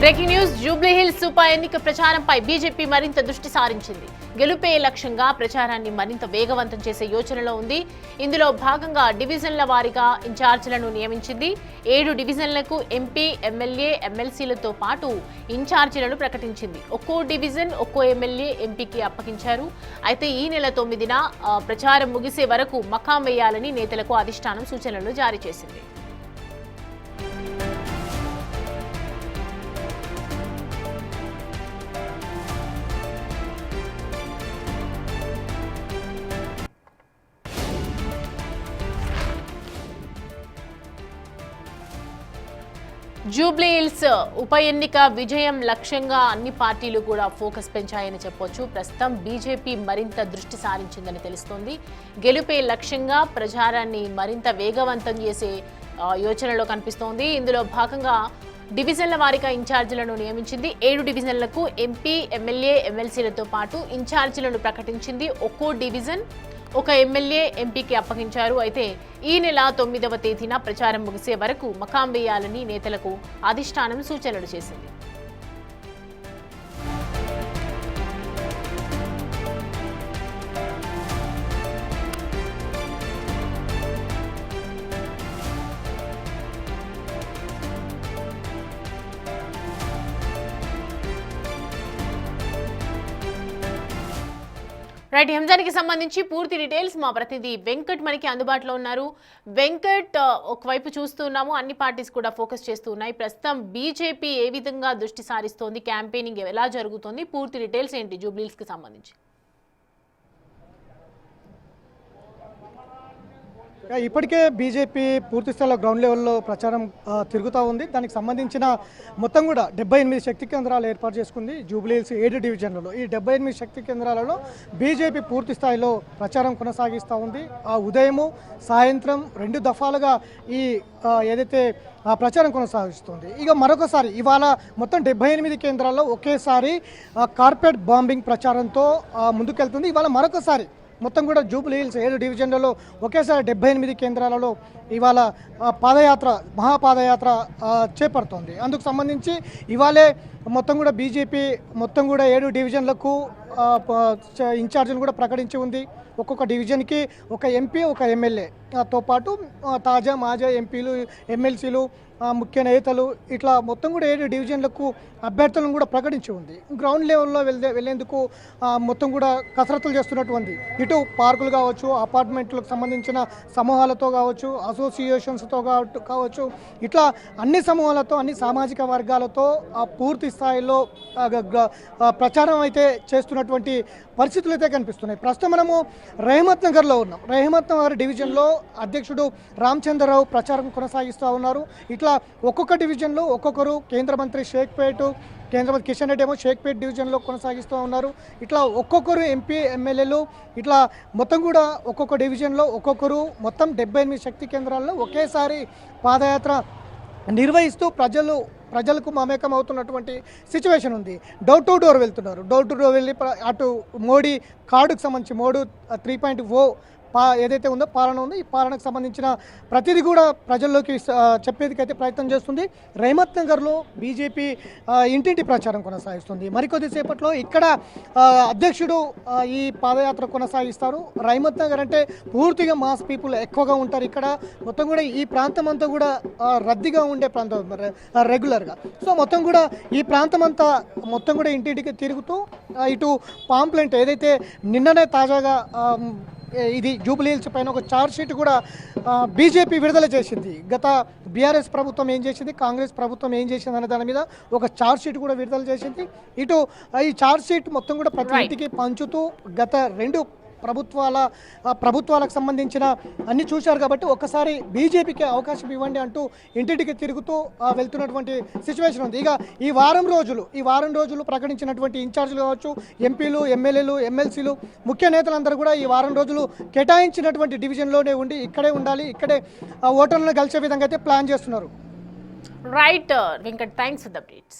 Breaking news. Jubilee hills ఉప ఎన్నిక ప్రచారంపై BJP మరింత దృష్టి సారించింది. గెలుపే లక్ష్యంగా ప్రచారాన్ని మరింత వేగవంతం చేసే యోచనలో ఉంది. ఇందులో భాగంగా డివిజన్ల వారీగా ఇన్ఛార్జీలను నియమించింది. 7 డివిజన్లకు ఎంపీ, ఎమ్మెల్యే, ఎమ్మెల్సీలతో పాటు ఇన్ఛార్జీలను ప్రకటించింది. ఒక్కో డివిజన్, ఒక్కో ఎమ్మెల్యే, ఎంపీకి అప్పగించారు. అయితే ఈ నెల 9న ప్రచారం ముగిసే వరకు మకాం వేయాలని నేతలకు అధిష్టానం సూచనలు జారీ చేసింది. జూబ్లీ హిల్స్ ఉప ఎన్నిక విజయం లక్ష్యంగా అన్ని పార్టీలు కూడా ఫోకస్ పెంచాయని చెప్పొచ్చు. ప్రస్తుతం బీజేపీ మరింత దృష్టి సారించిందని తెలుస్తోంది. గెలుపే లక్ష్యంగా ప్రచారాన్ని మరింత వేగవంతం చేసే యోచనలో కనిపిస్తోంది. ఇందులో భాగంగా డివిజన్ల వారీగా ఇన్ఛార్జీలను నియమించింది. 7 డివిజన్లకు ఎంపీ, ఎమ్మెల్యే, ఎమ్మెల్సీలతో పాటు ఇన్ఛార్జీలను ప్రకటించింది. ఒక్కో డివిజన్, ఒక ఎమ్మెల్యే, ఎంపీకి అప్పగించారు. అయితే ఈ నెల 9వ తేదీన ప్రచారం ముగిసే వరకు మకాం వేయాలని నేతలకు అధిష్టానం సూచనలు చేసింది. రైట్, అంశానికి సంబంధించి పూర్తి డీటెయిల్స్ మా ప్రతినిధి వెంకట్ మనకి అందుబాటులో ఉన్నారు. వెంకట్, ఒకవైపు చూస్తున్నాము అన్ని పార్టీస్ కూడా ఫోకస్ చేస్తూ ఉన్నాయి. ప్రస్తుతం బీజేపీ ఏ విధంగా దృష్టి సారిస్తోంది, క్యాంపెయినింగ్ ఎలా జరుగుతోంది, పూర్తి డీటెయిల్స్ ఏంటి జూబ్లీహిల్స్ కి సంబంధించి? ఇప్పటికే బీజేపీ పూర్తి స్థాయిలో గ్రౌండ్ లెవెల్లో ప్రచారం తిరుగుతూ ఉంది. దానికి సంబంధించిన మొత్తం కూడా 78 శక్తి కేంద్రాలు ఏర్పాటు చేసుకుంది జూబ్లీహిల్స్ 7 డివిజన్లలో. ఈ 78 శక్తి కేంద్రాలలో బీజేపీ పూర్తి స్థాయిలో ప్రచారం కొనసాగిస్తూ ఉంది. ఉదయము, సాయంత్రం 2 దఫాలుగా ఈ ఏదైతే ప్రచారం కొనసాగిస్తుంది. ఇక మరొకసారి ఇవాళ మొత్తం 78 కేంద్రాల్లో ఒకేసారి కార్పెట్ బాంబింగ్ ప్రచారంతో ముందుకెళ్తుంది. ఇవాళ మరొకసారి మొత్తం కూడా జూబ్లీహిల్స్ 7 డివిజన్లలో ఒకేసారి 78 కేంద్రాలలో ఇవాళ పాదయాత్ర, మహాపాదయాత్ర చేపడుతోంది. అందుకు సంబంధించి ఇవాళే మొత్తం కూడా బీజేపీ మొత్తం కూడా 7 డివిజన్లకు ఇన్ఛార్జీలు కూడా ప్రకటించి ఉంది. ఒక్కొక్క డివిజన్కి ఒక ఎంపీ, ఒక ఎమ్మెల్యేతో పాటు తాజా మాజా ఎంపీలు, ఎమ్మెల్సీలు, ముఖ్య నేతలు, ఇట్లా మొత్తం కూడా 7 డివిజన్లకు అభ్యర్థులను కూడా ప్రకటించి ఉంది. గ్రౌండ్ లెవెల్లో వెళ్లేందుకు మొత్తం కూడా కసరత్తులు చేస్తున్నటువంటి ఇటు పార్కులు కావచ్చు, అపార్ట్మెంట్లకు సంబంధించిన సమూహాలతో కావచ్చు, అసోసియేషన్స్తో కావచ్చు, ఇట్లా అన్ని సమూహాలతో, అన్ని సామాజిక వర్గాలతో పూర్తి స్థాయిలో ప్రచారం అయితే చేస్తున్నటువంటి పరిస్థితులు అయితే కనిపిస్తున్నాయి. ప్రస్తుతం మనము రహమత్ నగర్లో ఉన్నాం. రహమత్ నగర్ డివిజన్లో అధ్యక్షుడు రామచంద్రరావు ప్రచారం కొనసాగిస్తూ ఉన్నారు. ఇట్లా ఒక్కొక్క డివిజన్లో ఒక్కొక్కరు, కేంద్ర మంత్రి షేక్పేట్, కేంద్ర మంత్రి కిషన్ రెడ్డి ఏమో షేక్పేట్ డివిజన్లో కొనసాగిస్తూ ఉన్నారు. ఇట్లా ఒక్కొక్కరు ఎంపీ, ఎమ్మెల్యేలు, ఇట్లా మొత్తం కూడా ఒక్కొక్క డివిజన్లో ఒక్కొక్కరు మొత్తం 78 శక్తి కేంద్రాల్లో ఒకేసారి పాదయాత్ర నిర్వహిస్తూ ప్రజలకు మమేకం అవుతున్నటువంటి సిచ్యువేషన్ ఉంది. డోర్ టు డోర్ వెళ్తున్నారు. డోర్ టు డోర్ వెళ్ళి అటు మోడీ కార్డుకు సంబంధించి మోడీ 3.0 ఏదైతే ఉందో పాలన ఉందో, ఈ పాలనకు సంబంధించిన ప్రతిదీ కూడా ప్రజల్లోకి చెప్పేందుకైతే ప్రయత్నం చేస్తుంది. రహమత్ నగర్లో బీజేపీ ఇంటింటి ప్రచారం కొనసాగిస్తుంది. మరికొద్దిసేపట్లో ఇక్కడ అధ్యక్షుడు ఈ పాదయాత్ర కొనసాగిస్తారు. రహమత్ నగర్ అంటే పూర్తిగా మాస్ పీపుల్ ఎక్కువగా ఉంటారు. ఇక్కడ మొత్తం కూడా ఈ ప్రాంతం అంతా కూడా రద్దీగా ఉండే ప్రాంతం రెగ్యులర్గా. సో మొత్తం కూడా ఈ ప్రాంతం అంతా మొత్తం కూడా ఇంటింటికి తిరుగుతూ ఇటు పాంప్లెంట్ ఏదైతే నిన్ననే తాజాగా ఇది జూబ్లీహిల్స్ పైన ఒక ఛార్జ్ షీట్ కూడా బీజేపీ విడుదల చేసింది. గత బీఆర్ఎస్ ప్రభుత్వం ఏం చేసింది, కాంగ్రెస్ ప్రభుత్వం ఏం చేసింది అనే దాని మీద ఒక ఛార్జ్ షీట్ కూడా విడుదల చేసింది. ఇటు ఈ ఛార్జ్ షీట్ మొత్తం కూడా ప్రతి ఇంటికి పంచుతూ గత 2 ప్రభుత్వాలకు సంబంధించిన అన్ని చూశారు. కాబట్టి ఒక్కసారి బీజేపీకి అవకాశం ఇవ్వండి అంటూ ఇంటింటికి తిరుగుతూ వెళ్తున్నటువంటి సిచ్యువేషన్ ఉంది. ఇక ఈ వారం రోజులు ప్రకటించినటువంటి ఇన్ఛార్జీలు కావచ్చు, ఎంపీలు, ఎమ్మెల్యేలు, ఎమ్మెల్సీలు, ముఖ్య నేతలందరూ కూడా ఈ వారం రోజులు కేటాయించినటువంటి డివిజన్లోనే ఉండి ఇక్కడే ఉండాలి, ఇక్కడే ఓటర్లను కలిసే విధంగా అయితే ప్లాన్ చేస్తున్నారు. Right Venkat, thanks for the updates.